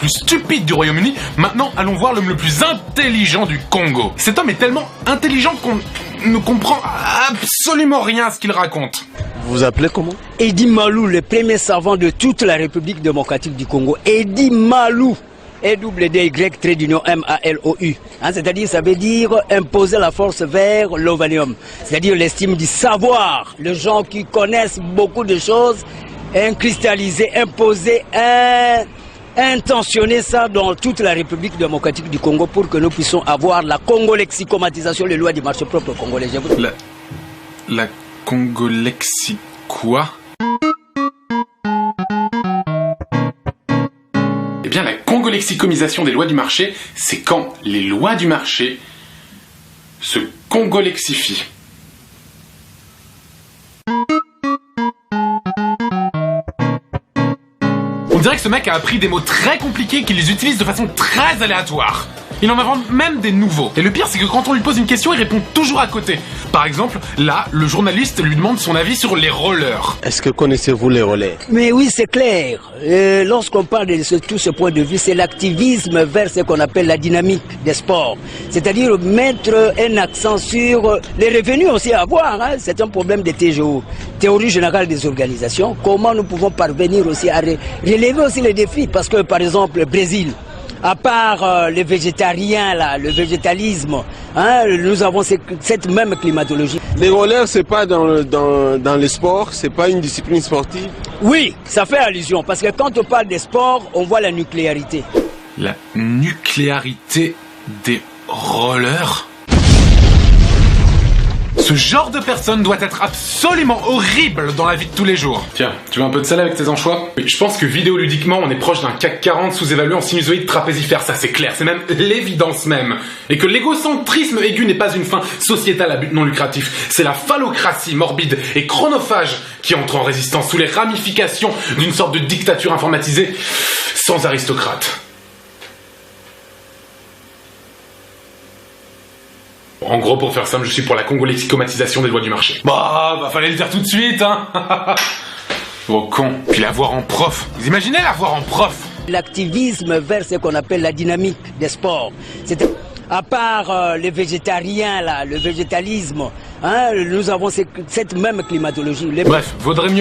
plus stupide du Royaume-Uni, maintenant allons voir l'homme le plus intelligent du Congo. Cet homme est tellement intelligent qu'on ne comprend absolument rien à ce qu'il raconte. Vous vous appelez comment? Eddy Malou, le premier savant de toute la République démocratique du Congo. Eddy Malou. E-double-D-Y-M-A-L-O-U. C'est-à-dire, ça veut dire imposer la force vers l'ovanium. C'est-à-dire l'estime du savoir. Les gens qui connaissent beaucoup de choses, cristalliser, imposer, intentionner ça dans toute la République démocratique du Congo pour que nous puissions avoir la congolexicomatisation, les lois du marché propre congolais. La congolexie quoi? Eh bien, la congolexicomisation des lois du marché, c'est quand les lois du marché se congolexifient. On dirait que ce mec a appris des mots très compliqués qu'il les utilise de façon très aléatoire. Il en invente même des nouveaux. Et le pire, c'est que quand on lui pose une question, il répond toujours à côté. Par exemple, là, le journaliste lui demande son avis sur les rollers. Est-ce que connaissez-vous les relais? Mais oui, c'est clair. Lorsqu'on parle de tout ce point de vue, c'est l'activisme vers ce qu'on appelle la dynamique des sports. C'est-à-dire mettre un accent sur les revenus aussi à avoir. C'est un problème de TGO, théorie générale des organisations. Comment nous pouvons parvenir aussi à relever aussi les défis? Parce que, par exemple, le Brésil, à part les végétariens, là, le végétalisme, nous avons cette même climatologie. Les rollers, c'est pas dans le sport, c'est pas une discipline sportive? Oui, ça fait allusion, parce que quand on parle des sports, on voit la nucléarité. La nucléarité des rollers? Ce genre de personne doit être absolument horrible dans la vie de tous les jours. Tiens, tu veux un peu de sel avec tes anchois? Je pense que vidéoludiquement, on est proche d'un CAC 40 sous-évalué en sinusoïde trapézifère, ça c'est clair, c'est même l'évidence même. Et que l'égocentrisme aigu n'est pas une fin sociétale à but non lucratif, c'est la phallocratie morbide et chronophage qui entre en résistance sous les ramifications d'une sorte de dictature informatisée sans aristocrate. En gros, pour faire simple, je suis pour la congolexicomatisation des lois du marché. Bah, fallait le dire tout de suite, hein. Oh con. Puis la voir en prof. Vous imaginez la voir en prof? L'activisme vers ce qu'on appelle la dynamique des sports. À part les végétariens, là, le végétalisme, nous avons cette même climatologie. Bref, vaudrait mieux